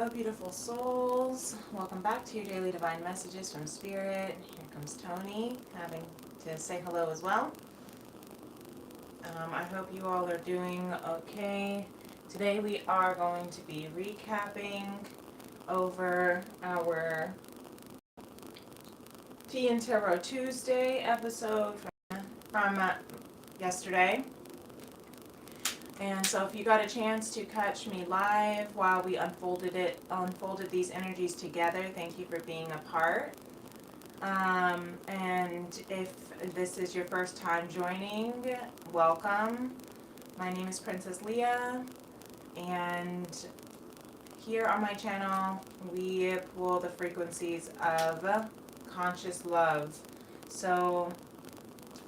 Hello, beautiful souls. Welcome back to your daily divine messages from Spirit. Here comes Tony, having to say hello as well. I hope you all are doing okay. Today we are going to be recapping over our Tea and Tarot Tuesday episode from yesterday. And so if you got a chance to catch me live while we unfolded these energies together, thank you for being a part. And if this is your first time joining, welcome. My name is Princess Leah, and here on my channel, we pull the frequencies of conscious love. So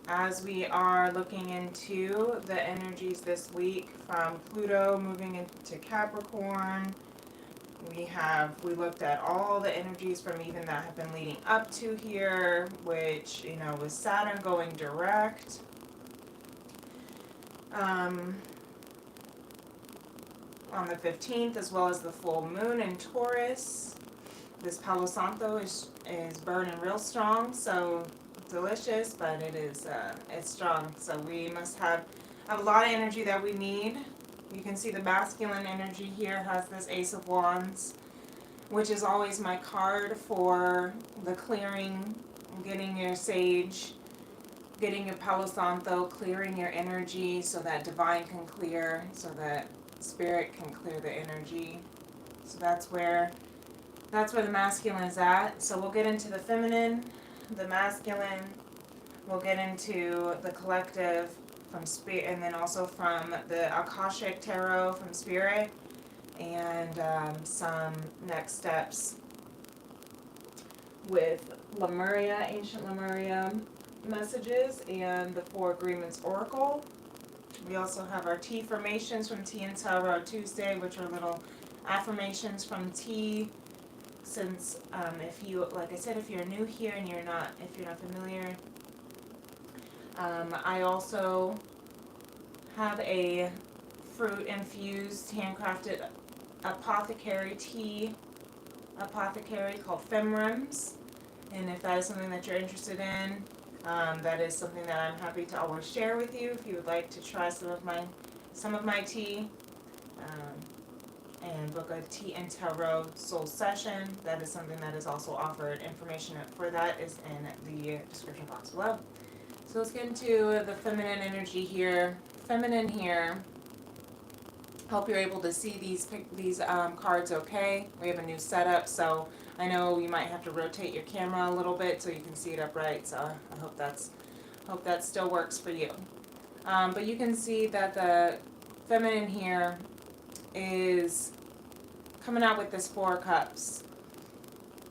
as we are looking into the energies this week from Pluto moving into Capricorn, we looked at all the energies from even that have been leading up to here, which, with Saturn going direct. On the 15th, as well as the full moon in Taurus. This Palo Santo is burning real strong, so delicious, but it's strong. So we must have a lot of energy that we need. You can see the masculine energy here has this Ace of Wands, which is always my card for the clearing, getting your sage, getting your Palo Santo, clearing your energy so that divine can clear, so that spirit can clear the energy. So that's where the masculine is at. So we'll get into the feminine, the masculine, we'll get into the collective from Spirit, and then also from the Akashic Tarot from Spirit, and some next steps with Lemuria, Ancient Lemuria messages, and the Four Agreements Oracle. We also have our Tea formations from Tea and Tarot Tuesday, which are little affirmations from Tea. Since if you, like I said, if you're new here and if you're not familiar, I also have a fruit infused handcrafted apothecary tea called FemRems, and if that is something that you're interested in, that is something that I'm happy to always share with you. If you would like to try some of my tea. And book a Tea and Tarot soul session. That is something that is also offered. Information for that is in the description box below. So let's get into the feminine energy here. Feminine here. Hope you're able to see these cards okay. We have a new setup, so I know you might have to rotate your camera a little bit so you can see it upright. So I hope that still works for you. But you can see that the feminine here is coming out with this Four Cups,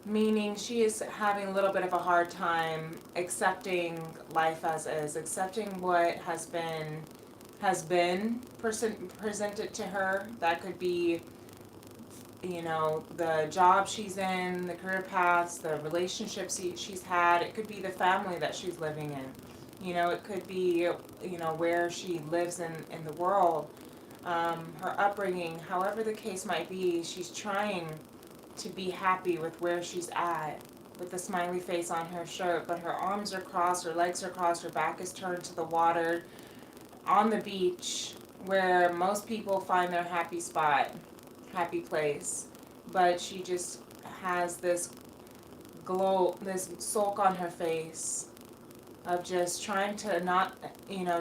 meaning she is having a little bit of a hard time accepting life as is, accepting what has been presented to her. That could be, the job she's in, the career paths, the relationships she's had. It could be the family that she's living in. It could be, where she lives in the world. Her upbringing, however the case might be, she's trying to be happy with where she's at, with the smiley face on her shirt, but her arms are crossed, her legs are crossed, her back is turned to the water, on the beach, where most people find their happy spot, happy place, but she just has this glow, this sulk on her face of just trying to not,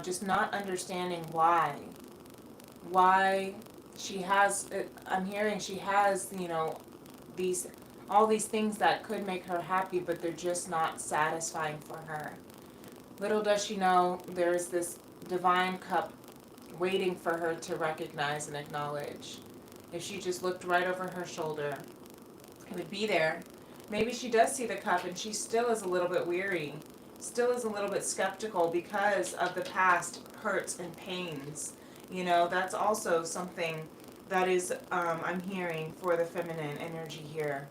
just not understanding why she has, I'm hearing she has, all these things that could make her happy, but they're just not satisfying for her. Little does she know there's this divine cup waiting for her to recognize and acknowledge. If she just looked right over her shoulder, it would be there. Maybe she does see the cup and she still is a little bit weary, still is a little bit skeptical because of the past hurts and pains. That's also something that is, I'm hearing for the feminine energy here.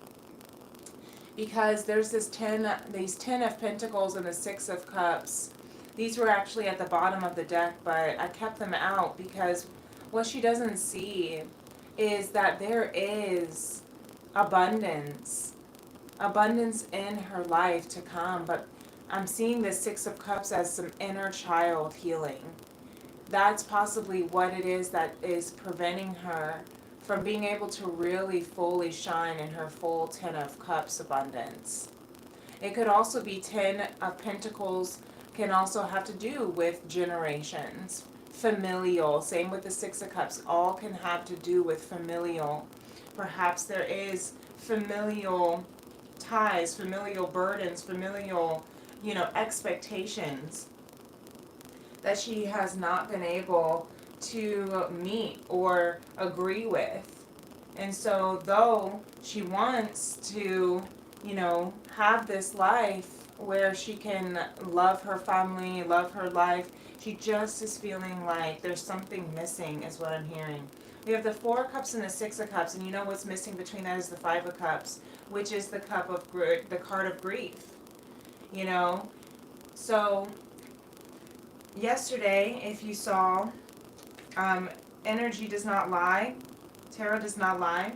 Because there's these 10 of Pentacles and the 6 of Cups. These were actually at the bottom of the deck, but I kept them out because what she doesn't see is that there is abundance. Abundance in her life to come. But I'm seeing the Six of Cups as some inner child healing. That's possibly what it is that is preventing her from being able to really fully shine in her full Ten of Cups abundance. It could also be Ten of Pentacles, can also have to do with generations, familial, same with the Six of Cups, all can have to do with familial. Perhaps there is familial ties, familial burdens, familial, expectations that she has not been able to meet or agree with. And so though she wants to, have this life where she can love her family, love her life, she just is feeling like there's something missing is what I'm hearing. We have the Four of Cups and the Six of Cups, and you know what's missing between that is the Five of Cups, which is the card of grief. So yesterday, if you saw, energy does not lie, tarot does not lie,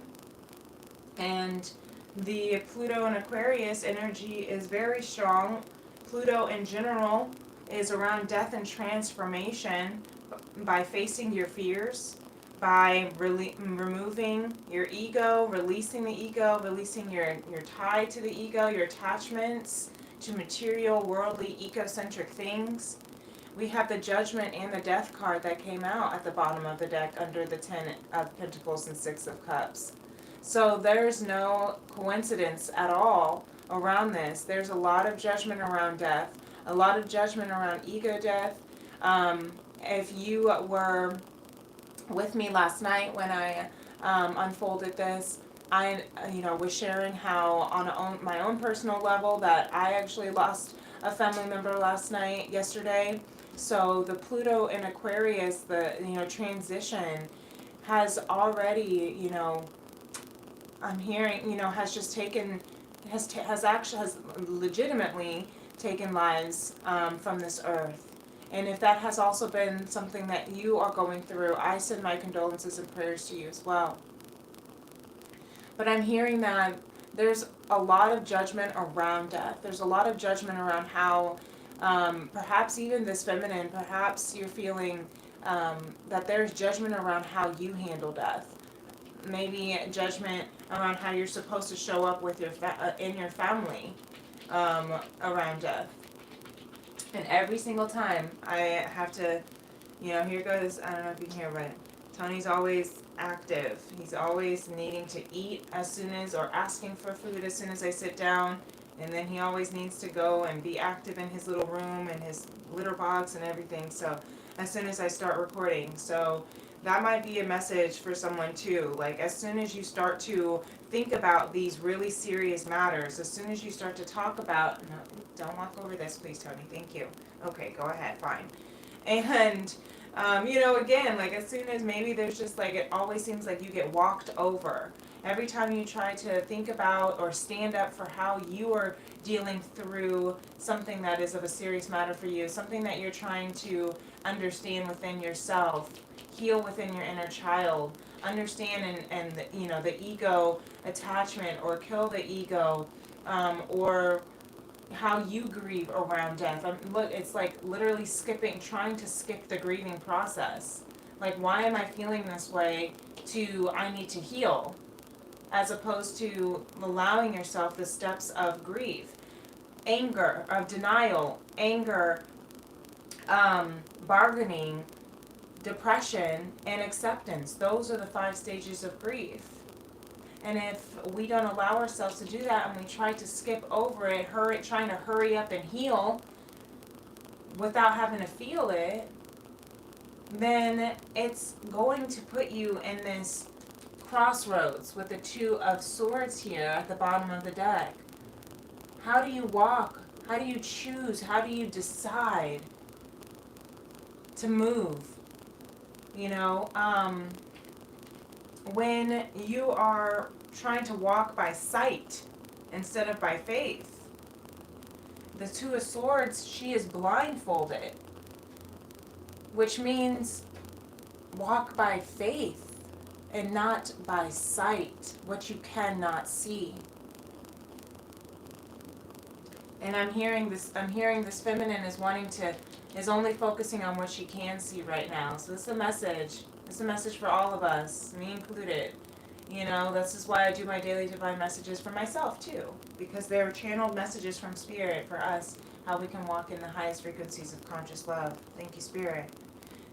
and the Pluto and Aquarius energy is very strong. Pluto in general is around death and transformation by facing your fears, by removing your ego, releasing the ego, releasing your tie to the ego, your attachments to material, worldly, egocentric things. We have the Judgment and the Death card that came out at the bottom of the deck under the Ten of Pentacles and Six of Cups. So there's no coincidence at all around this. There's a lot of judgment around death, a lot of judgment around ego death. If you were with me last night when I unfolded this, I was sharing how on my own personal level that I actually lost a family member yesterday. So the Pluto in Aquarius, the transition has already, I'm hearing, has just taken, has legitimately taken lives from this earth. And if that has also been something that you are going through, I send my condolences and prayers to you as well. But I'm hearing that there's a lot of judgment around death. There's a lot of judgment around how, perhaps even this feminine, perhaps you're feeling that there's judgment around how you handle death. Maybe judgment around how you're supposed to show up with in your family around death. And every single time I have to, here goes, I don't know if you can hear, but Tony's always active. He's always needing to eat as soon as, or asking for food as soon as I sit down. And then he always needs to go and be active in his little room and his litter box and everything. So as soon as I start recording. So that might be a message for someone too. Like as soon as you start to think about these really serious matters, as soon as you start to talk about, no, don't walk over this please, Tony, thank you. Okay, go ahead, fine. And again, like as soon as maybe there's just like, it always seems like you get walked over. Every time you try to think about or stand up for how you are dealing through something that is of a serious matter for you, something that you're trying to understand within yourself, heal within your inner child, understand and the ego attachment, or kill the ego, or how you grieve around death. Look, it's like literally trying to skip the grieving process. Like, why am I feeling this way to I need to heal, as opposed to allowing yourself the steps of grief, anger, of denial, anger, bargaining, depression, and acceptance. Those are the 5 stages of grief. And if we don't allow ourselves to do that and we try to skip over it, trying to hurry up and heal without having to feel it, then it's going to put you in this crossroads with the Two of Swords here at the bottom of the deck. How do you walk? How do you choose? How do you decide to move? When you are trying to walk by sight instead of by faith. The Two of Swords, she is blindfolded, which means walk by faith and not by sight, what you cannot see. And I'm hearing this feminine is only focusing on what she can see right now. So this is a message. It's a message for all of us, me included. You know, this is why I do my daily divine messages for myself too, because they're channeled messages from Spirit for us, how we can walk in the highest frequencies of conscious love. Thank you, Spirit.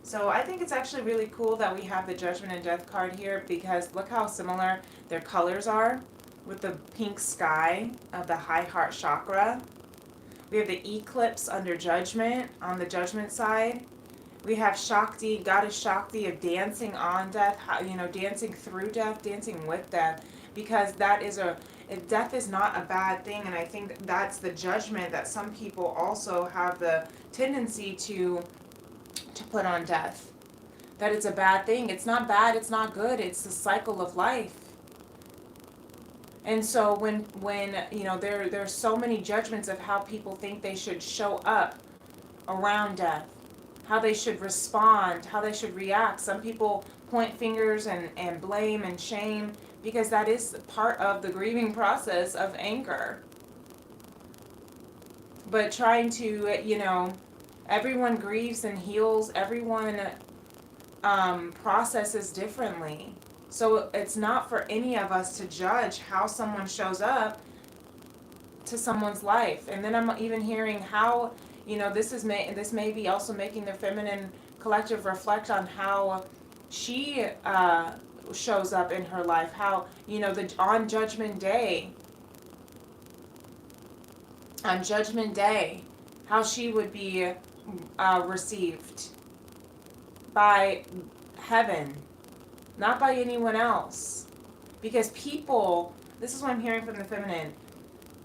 So I think it's actually really cool that we have the Judgment and Death card here, because look how similar their colors are with the pink sky of the high heart chakra. We have the eclipse under Judgment on the Judgment side. We have Shakti, Goddess Shakti of dancing on death, you know, dancing through death, dancing with death, because that is death is not a bad thing, and I think that's the judgment that some people also have the tendency to put on death. That it's a bad thing. It's not bad, it's not good, it's the cycle of life. And so when you know, there's so many judgments of how people think they should show up around death, how they should respond, how they should react. Some people point fingers and blame and shame, because that is part of the grieving process of anger. But trying to, you know, everyone grieves and heals, everyone processes differently. So it's not for any of us to judge how someone shows up to someone's life. And then I'm even hearing how, you know, this may be also making the feminine collective reflect on how she shows up in her life. How, you know, on Judgment Day, how she would be received by heaven, not by anyone else. Because people, this is what I'm hearing from the feminine.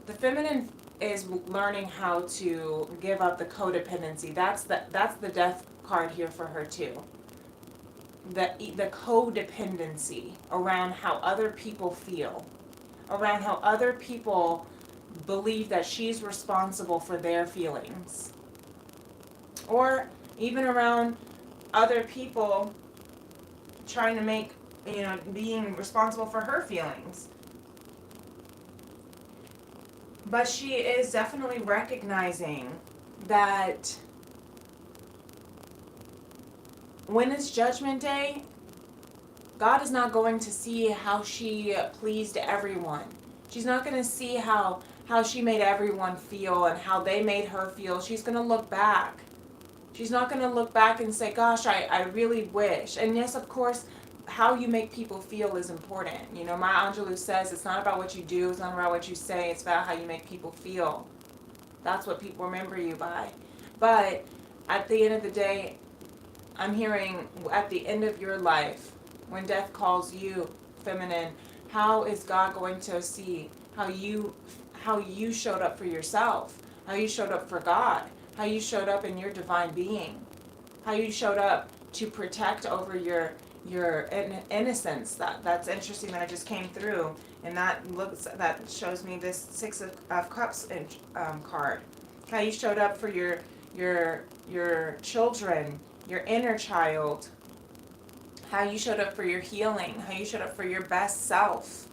The feminine is learning how to give up the codependency. That's the death card here for her too. The codependency around how other people feel, around how other people believe that she's responsible for their feelings, or even around other people trying to make, you know, being responsible for her feelings. But she is definitely recognizing that when it's Judgment Day, God is not going to see how she pleased everyone. She's not going to see how she made everyone feel and how they made her feel. She's going to look back. She's not going to look back and say, gosh, I really wish. And yes, of course, how you make people feel is important. You know, Maya Angelou says it's not about what you do, it's not about what you say, it's about how you make people feel. That's what people remember you by. But at the end of the day, I'm hearing at the end of your life, when death calls you, feminine, how is God going to see how you showed up for yourself, how you showed up for God, how you showed up in your divine being, how you showed up to protect over your innocence. That's interesting that I just came through, and that shows me this Six of Cups card. How you showed up for your children, your inner child. How you showed up for your healing. How you showed up for your best self.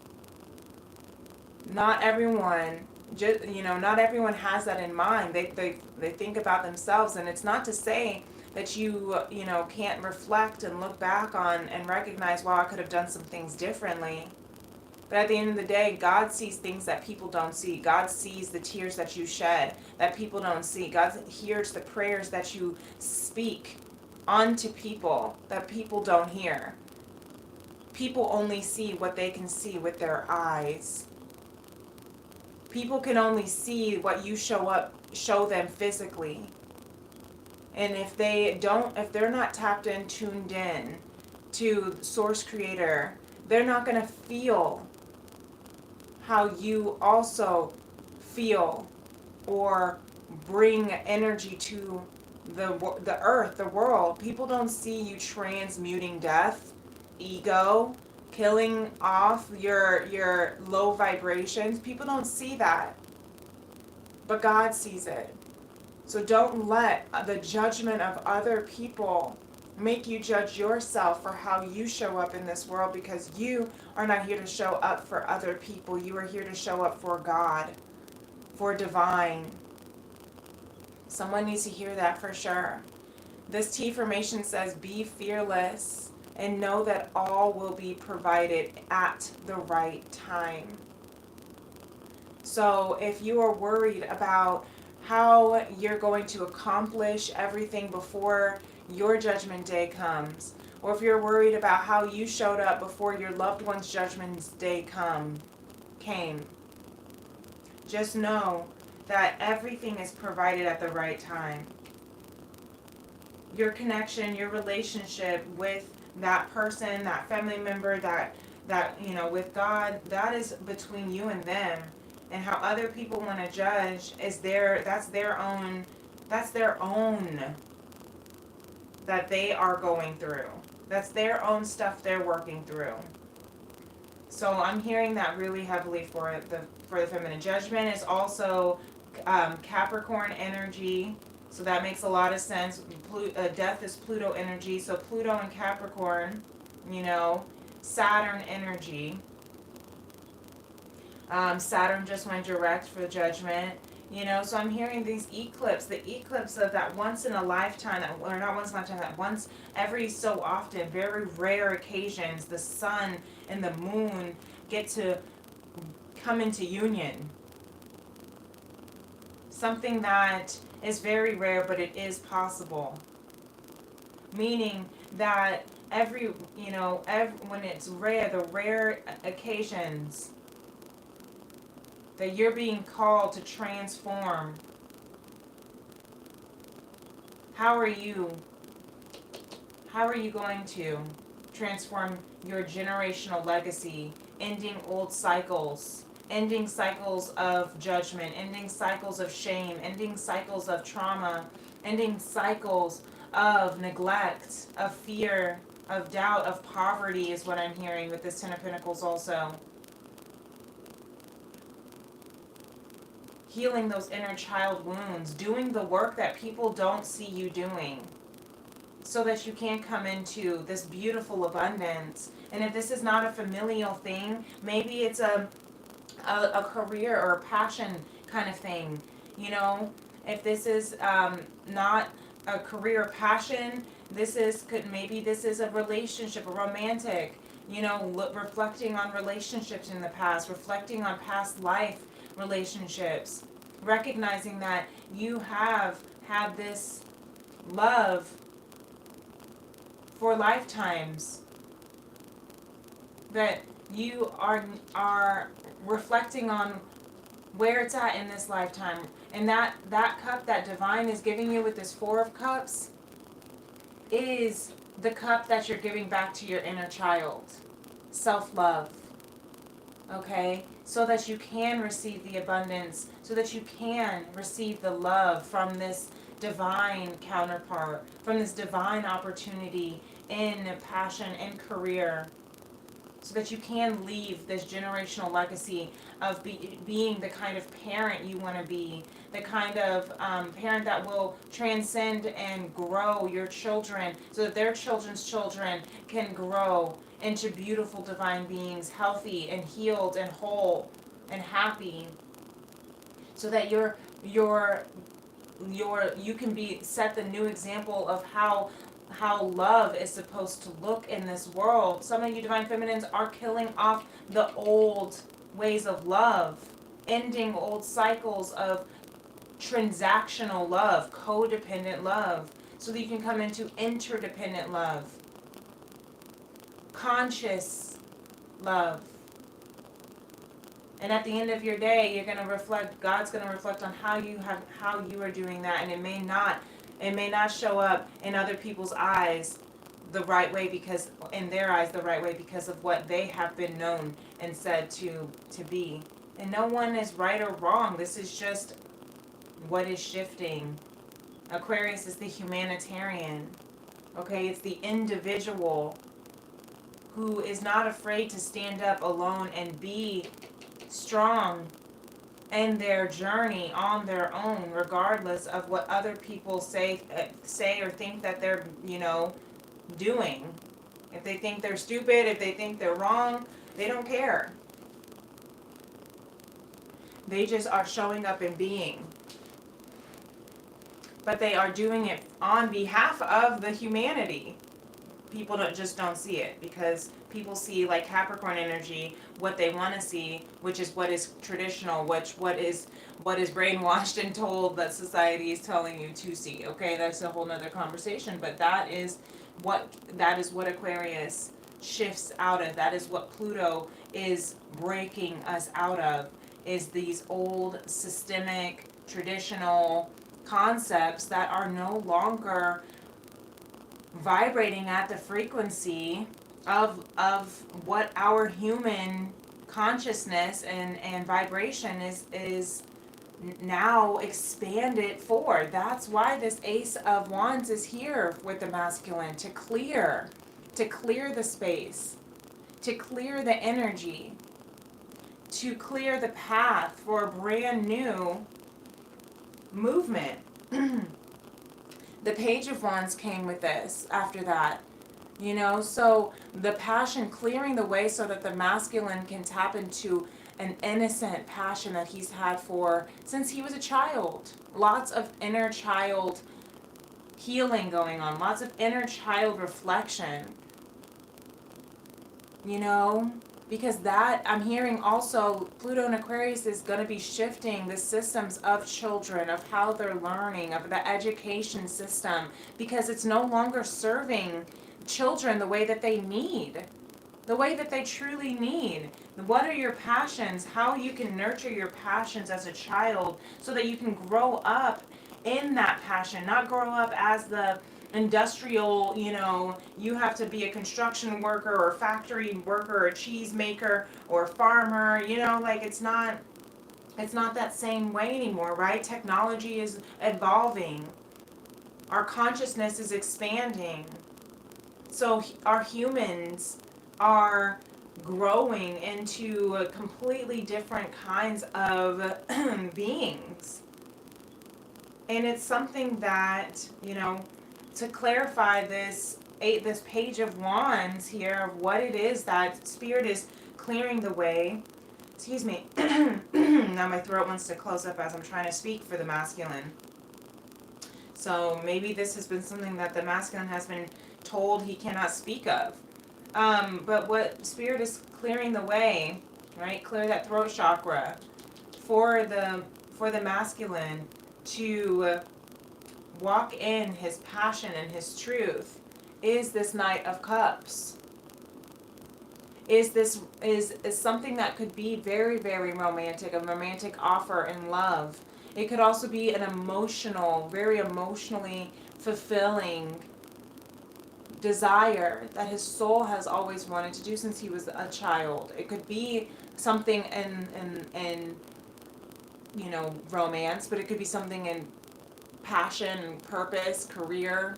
Not everyone, not everyone has that in mind. They think about themselves, and it's not to say that you can't reflect and look back on and recognize, wow, I could have done some things differently. But at the end of the day, God sees things that people don't see. God sees the tears that you shed that people don't see. God hears the prayers that you speak onto people that people don't hear. People only see what they can see with their eyes. People can only see what you show them physically. And if they're not tapped in, tuned in to Source Creator, they're not going to feel how you also feel or bring energy to the earth, the world. People don't see you transmuting death, ego, killing off your low vibrations. People don't see that. But God sees it. So don't let the judgment of other people make you judge yourself for how you show up in this world, because you are not here to show up for other people. You are here to show up for God, for divine. Someone needs to hear that for sure. This T formation says, be fearless and know that all will be provided at the right time. So if you are worried about how you're going to accomplish everything before your judgment day comes, or if you're worried about how you showed up before your loved one's judgment day came, just know that everything is provided at the right time. Your connection, your relationship with that person, that family member, that with God, that is between you and them. And how other people want to judge is that's their own that they are going through. That's their own stuff they're working through. So I'm hearing that really heavily for the feminine. Judgment is also Capricorn energy, so that makes a lot of sense. Death is Pluto energy, so Pluto and Capricorn, Saturn energy. Saturn just went direct for judgment. So I'm hearing these the eclipse of that once in a lifetime, or not once in a lifetime, that once every so often, very rare occasions, the sun and the moon get to come into union. Something that is very rare, but it is possible. Meaning that when it's rare, the rare occasions that you're being called to transform. How are you going to transform your generational legacy, ending old cycles, ending cycles of judgment, ending cycles of shame, ending cycles of trauma, ending cycles of neglect, of fear, of doubt, of poverty is what I'm hearing with this Ten of Pentacles also. Healing those inner child wounds, doing the work that people don't see you doing, so that you can come into this beautiful abundance. And if this is not a familial thing, maybe it's a career or a passion kind of thing. If this is not a career or passion, this is a relationship, a romantic, reflecting on relationships in the past, reflecting on past life relationships, recognizing that you have had this love for lifetimes, that you are reflecting on where it's at in this lifetime. And that cup that divine is giving you with this Four of Cups is the cup that you're giving back to your inner child. Self-love. Okay? So that you can receive the abundance, so that you can receive the love from this divine counterpart, from this divine opportunity in passion and career, so that you can leave this generational legacy of being the kind of parent you want to be, the kind of parent that will transcend and grow your children so that their children's children can grow into beautiful divine beings, healthy and healed and whole and happy, so that you can set the new example of how love is supposed to look in this world. Some of you divine feminines are killing off the old ways of love, ending old cycles of transactional love, codependent love, so that you can come into interdependent love, conscious love. And at the end of your day, you're going to reflect, God's going to reflect on how you are doing that. And it may not show up in other people's eyes the right way, because in their eyes the right way, because of what they have been known and said to be. And no one is right or wrong. This is just what is shifting. Aquarius is the humanitarian. Okay, it's the individual who is not afraid to stand up alone and be strong in their journey on their own, regardless of what other people say or think that they're, doing. If they think they're stupid, if they think they're wrong, they don't care. They just are showing up and being. But they are doing it on behalf of the humanity. People just don't see it, because people see, like Capricorn energy, what they want to see, which is what is traditional, what is brainwashed and told that society is telling you to see. Okay, that's a whole nother conversation, but that is what Aquarius shifts out of. That is what Pluto is breaking us out of, is these old systemic traditional concepts that are no longer vibrating at the frequency of what our human consciousness and vibration is now expanded for. That's why this Ace of Wands is here with the masculine, to clear the space, to clear the energy, to clear the path for a brand new movement. The Page of Wands came with this after that, you know, so the passion, clearing the way so that the masculine can tap into an innocent passion that he's had for since he was a child. Lots of inner child healing going on, lots of inner child reflection, you know, because that, I'm hearing also, Pluto in Aquarius is going to be shifting the systems of children, of how they're learning, of the education system, because it's no longer serving children the way that they need, the way that they truly need. What are your passions? How you can nurture your passions as a child so that you can grow up in that passion, not grow up as the industrial, you know, you have to be a construction worker or a factory worker or a cheese maker or a farmer, you know, like it's not that same way anymore, right? Technology is evolving. Our consciousness is expanding. So our humans are growing into completely different kinds of beings. And it's something that, you know, to clarify this Page of Wands here, of what it is that Spirit is clearing the way. Excuse me. Now my throat wants to close up as I'm trying to speak for the masculine. So maybe this has been something that the masculine has been told he cannot speak of. But what Spirit is clearing the way, right? Clear that throat chakra for the masculine to walk in his passion and his truth, is this Knight of Cups. Is something that could be very, very romantic, a romantic offer in love. It could also be an emotional, very emotionally fulfilling desire that his soul has always wanted to do since he was a child. It could be something in you know, romance, but it could be something in passion, purpose, career,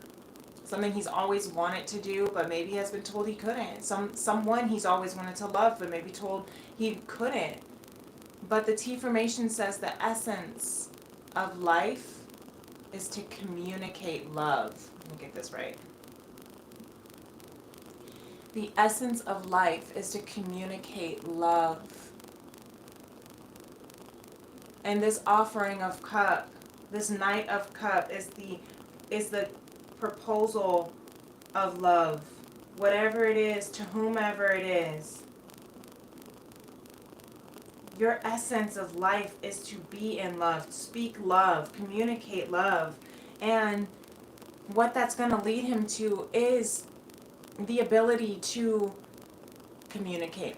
something he's always wanted to do, but maybe has been told he couldn't. Someone he's always wanted to love, but maybe told he couldn't. But the T formation says the essence of life is to communicate love. Let me get this right. The essence of life is to communicate love. And this offering of cup, this Knight of Cup, is the proposal of love. Whatever it is, to whomever it is. Your essence of life is to be in love, speak love, communicate love. And what that's going to lead him to is the ability to communicate,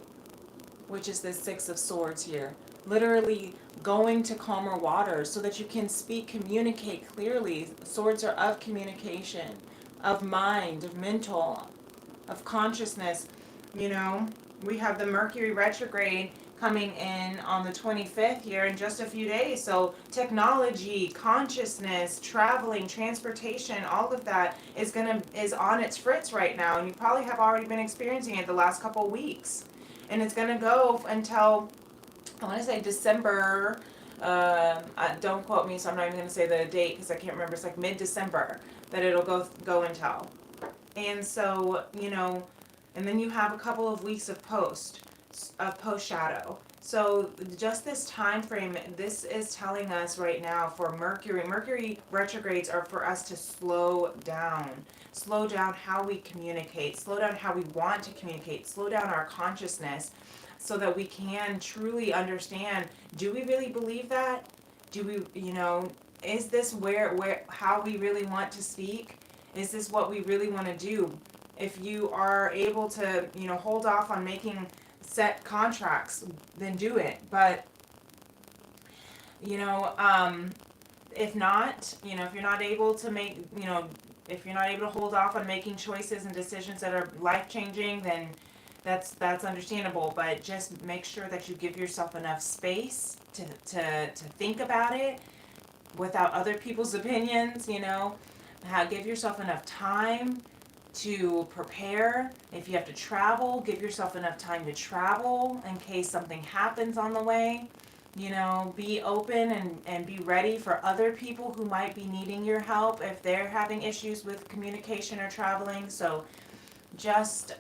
which is the Six of Swords here. Literally going to calmer waters so that you can speak, communicate clearly. Swords are of communication, of mind, of mental, of consciousness. You know, we have the Mercury retrograde coming in on the 25th here in just a few days. So technology, consciousness, traveling, transportation, all of that is on its fritz right now, and you probably have already been experiencing it the last couple of weeks. And it's going to go until, I want to say December. Don't quote me, so I'm not even going to say the date because I can't remember. It's like mid-December that it'll go until. And so, you know, and then you have a couple of weeks of post shadow. So just this time frame, this is telling us right now for Mercury retrogrades are for us to slow down how we communicate, slow down how we want to communicate, slow down our consciousness so that we can truly understand, do we really believe that? Do we, you know, is this how we really want to speak? Is this what we really want to do? If you are able to, you know, hold off on making set contracts, then do it. But, you know, if not, you know, if you're not able to make, you know, if you're not able to hold off on making choices and decisions that are life-changing, then that's understandable. But just make sure that you give yourself enough space to think about it without other people's opinions, you know. Give yourself enough time to prepare. If you have to travel, give yourself enough time to travel in case something happens on the way. You know, be open and be ready for other people who might be needing your help if they're having issues with communication or traveling. So just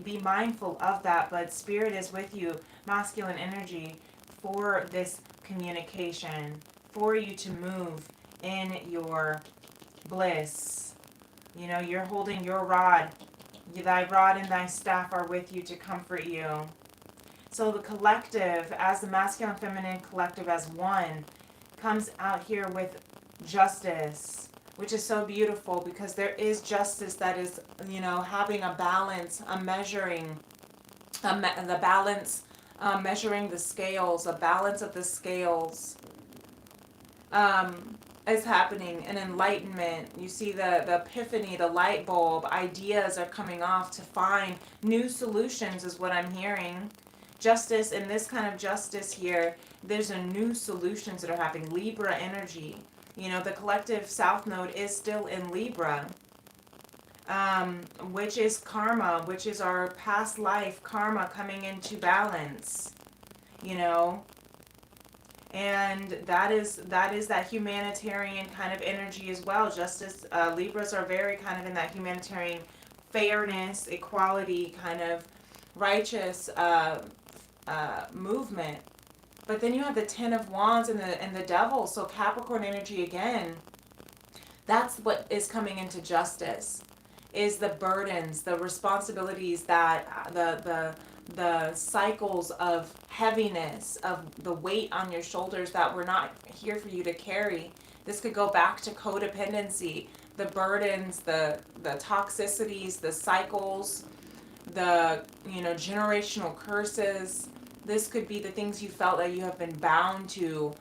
be mindful of that. But Spirit is with you, masculine energy, for this communication, for you to move in your bliss. You know, you're holding your rod. Thy rod and thy staff are with you to comfort you. So the collective, as the masculine and feminine collective as one, comes out here with justice, which is so beautiful because there is justice that is, you know, having a balance, a measuring, the balance, measuring the scales, a balance of the scales. Is happening, an enlightenment. You see the epiphany, the light bulb, ideas are coming off to find new solutions is what I'm hearing. Justice, and this kind of justice here, there's a new solutions that are happening. Libra energy. You know, the collective South Node is still in Libra, which is karma, which is our past life karma coming into balance, you know. And that is that humanitarian kind of energy as well. Justice, Libras are very kind of in that humanitarian fairness, equality, kind of righteous movement. But then you have the Ten of Wands and the Devil. So Capricorn energy again. That's what is coming into justice. Is the burdens, the responsibilities that the cycles of heaviness, of the weight on your shoulders that were not here for you to carry. This could go back to codependency, the burdens, the toxicities, the cycles, the, you know, generational curses. This could be the things you felt that you have been bound to.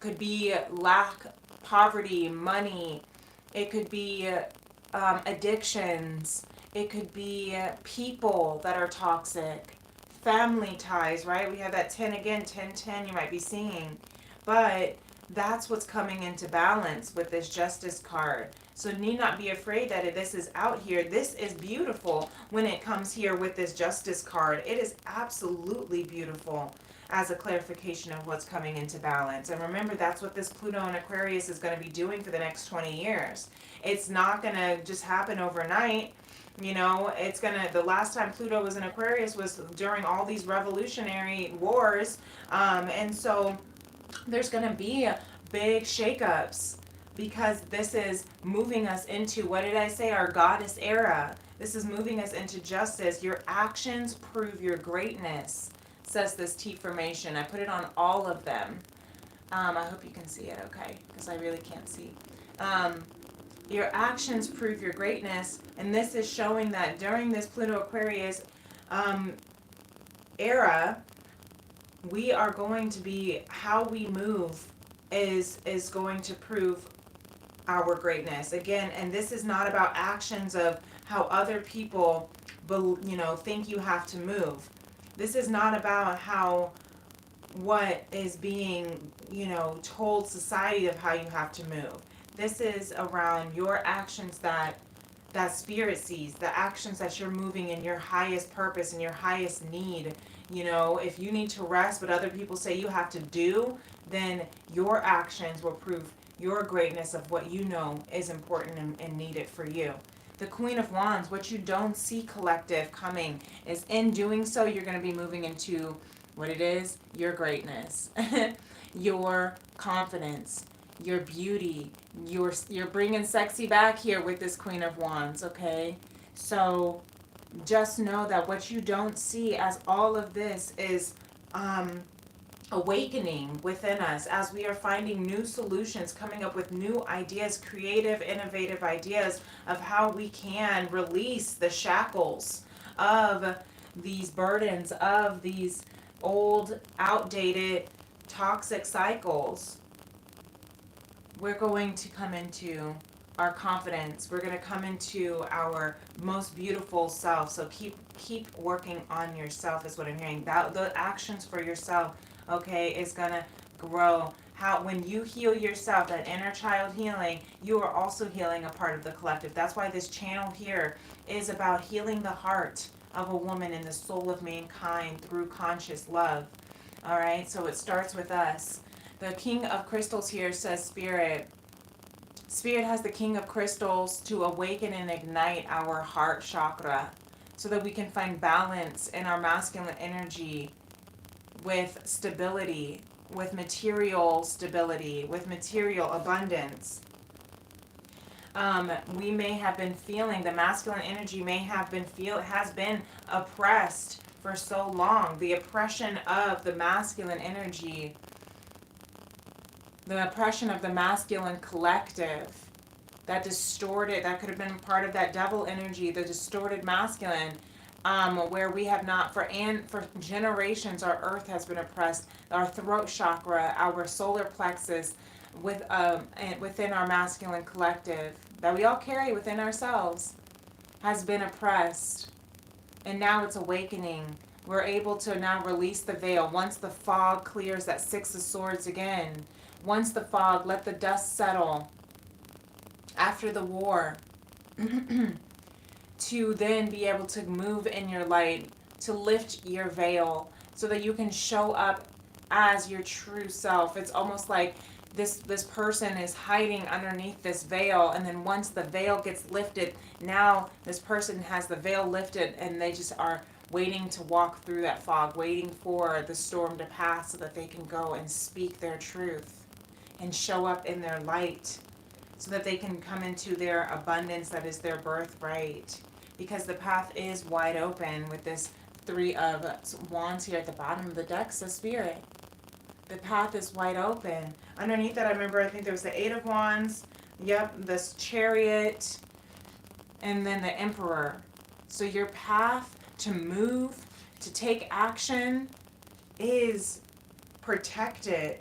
Could be lack, poverty, money. It could be addictions. It could be people that are toxic. Family ties, right? We have that 10 again, 10-10 you might be seeing. But that's what's coming into balance with this Justice card. So need not be afraid that this is out here. This is beautiful when it comes here with this Justice card. It is absolutely beautiful as a clarification of what's coming into balance. And remember, that's what this Pluto and Aquarius is going to be doing for the next 20 years. It's not going to just happen overnight. You know, it's gonna, the last time Pluto was in Aquarius was during all these revolutionary wars. And so there's gonna be big shakeups because this is moving us into, what did I say, our goddess era. This is moving us into justice. Your actions prove your greatness, says this T formation. I put it on all of them. I hope you can see it okay, because I really can't see. Your actions prove your greatness, and this is showing that during this Pluto Aquarius era, we are going to be, how we move is going to prove our greatness. Again, and this is not about actions of how other people, you know, think you have to move. This is not about how, what is being, you know, told society of how you have to move. This is around your actions that Spirit sees, the actions that you're moving in your highest purpose and your highest need. You know, if you need to rest, but other people say you have to do, then your actions will prove your greatness of what you know is important and needed for you. The Queen of Wands, what you don't see, collective, coming, is in doing so, you're going to be moving into what it is, your greatness, your confidence, your beauty. You're bringing sexy back here with this Queen of Wands, okay? So just know that what you don't see, as all of this is awakening within us, as we are finding new solutions, coming up with new ideas, creative, innovative ideas of how we can release the shackles of these burdens, of these old, outdated, toxic cycles. We're going to come into our confidence. We're going to come into our most beautiful self. So keep working on yourself is what I'm hearing. The actions for yourself, okay, is going to grow. When you heal yourself, that inner child healing, you are also healing a part of the collective. That's why this channel here is about healing the heart of a woman and the soul of mankind through conscious love. All right, so it starts with us. The King of Crystals here says Spirit. Spirit has the King of Crystals to awaken and ignite our heart chakra so that we can find balance in our masculine energy with stability, with material stability, with material abundance. We may have been feeling, the masculine energy may have been has been oppressed for so long. The oppression of the masculine energy, the oppression of the masculine collective, that distorted, that could have been part of that devil energy, the distorted masculine, where we have not, for generations, our earth has been oppressed, our throat chakra, our solar plexus, within our masculine collective, that we all carry within ourselves, has been oppressed. And now it's awakening. We're able to now release the veil. Once the fog clears, that Six of Swords again, once the fog, let the dust settle after the war, to then be able to move in your light, to lift your veil so that you can show up as your true self. It's almost like this person is hiding underneath this veil, and then once the veil gets lifted, now this person has the veil lifted and they just are waiting to walk through that fog, waiting for the storm to pass so that they can go and speak their truth and show up in their light, so that they can come into their abundance that is their birthright. Because the path is wide open with this Three of Wands here at the bottom of the deck, says Spirit. The path is wide open. Underneath that, I think there was the Eight of Wands, yep, this Chariot, and then the Emperor. So your path to move, to take action, is protected.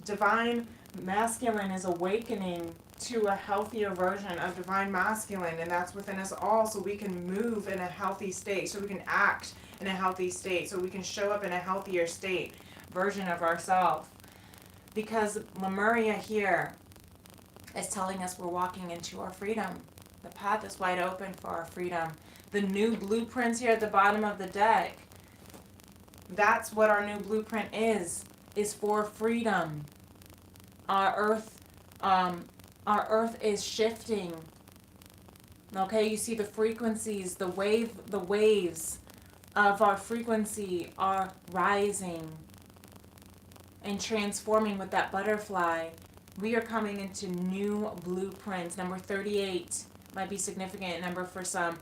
Divine masculine is awakening to a healthier version of divine masculine, and that's within us all, so we can move in a healthy state, so we can act in a healthy state, so we can show up in a healthier state version of ourselves. Because Lemuria here is telling us we're walking into our freedom. The path is wide open for our freedom. The new blueprints here at the bottom of the deck, that's what our new blueprint is for freedom. Our earth is shifting. Okay, you see the frequencies, the waves of our frequency are rising and transforming with that butterfly. We are coming into new blueprints. Number 38 might be a significant number for some,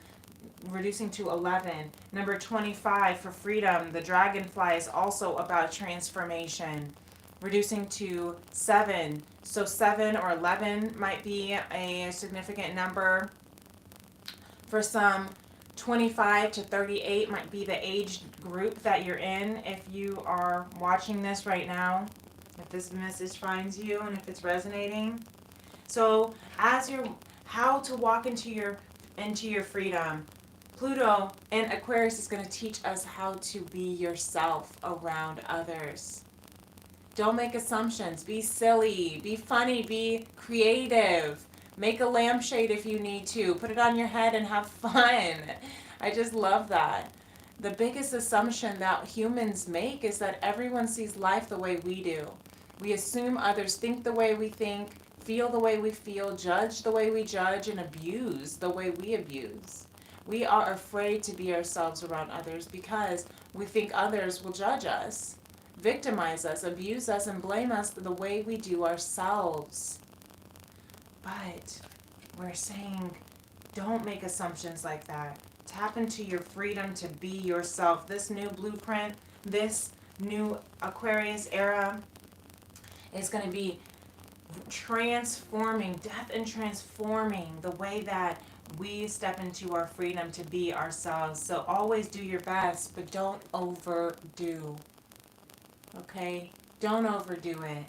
reducing to 11. Number 25 for freedom. The dragonfly is also about transformation, reducing to 7. So 7 or 11 might be a significant number for some. 25 to 38 might be the age group that you're in if you are watching this right now, if this message finds you and if it's resonating. So as how to walk into your freedom, Pluto and Aquarius is going to teach us how to be yourself around others. Don't make assumptions. Be silly. Be funny. Be creative. Make a lampshade if you need to. Put it on your head and have fun. I just love that. The biggest assumption that humans make is that everyone sees life the way we do. We assume others think the way we think, feel the way we feel, judge the way we judge, and abuse the way we abuse. We are afraid to be ourselves around others because we think others will judge us, victimize us, abuse us, and blame us the way we do ourselves. But we're saying, don't make assumptions like that. Tap into your freedom to be yourself. This new blueprint, this new Aquarius era is going to be transforming, death and transforming the way that we step into our freedom to be ourselves. So always do your best, but don't overdo. Okay? Don't overdo it.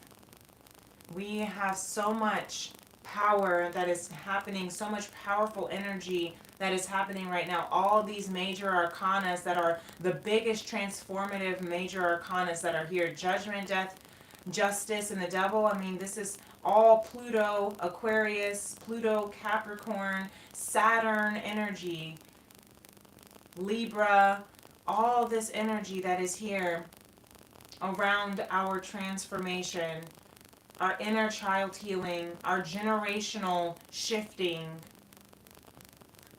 We have so much power that is happening, so much powerful energy that is happening right now. All these major arcanas that are the biggest transformative major arcanas that are here. Judgment, death, justice, and the devil. I mean, this is all Pluto, Aquarius, Pluto, Capricorn, Saturn energy, Libra, all this energy that is here around our transformation, our inner child healing, our generational shifting.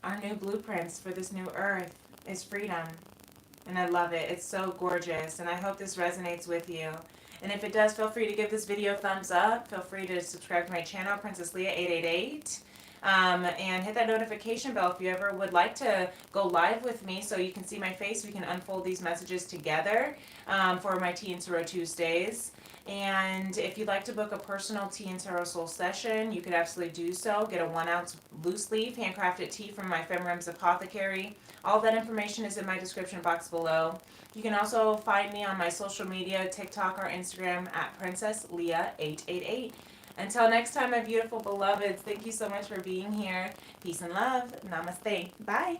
Our new blueprints for this new earth is freedom. And I love it. It's so gorgeous. And I hope this resonates with you. And if it does, feel free to give this video a thumbs up. Feel free to subscribe to my channel, Princess Leah 888. And hit that notification bell if you ever would like to go live with me so you can see my face. We can unfold these messages together for my Tea and Tarot Tuesdays. And if you'd like to book a personal Tea and Tarot Soul session, you could absolutely do so. Get a 1-ounce loose leaf handcrafted tea from my FemRems apothecary. All that information is in my description box below. You can also find me on my social media, TikTok or Instagram at Princess Leah 888. Until next time, my beautiful beloveds, thank you so much for being here. Peace and love. Namaste. Bye.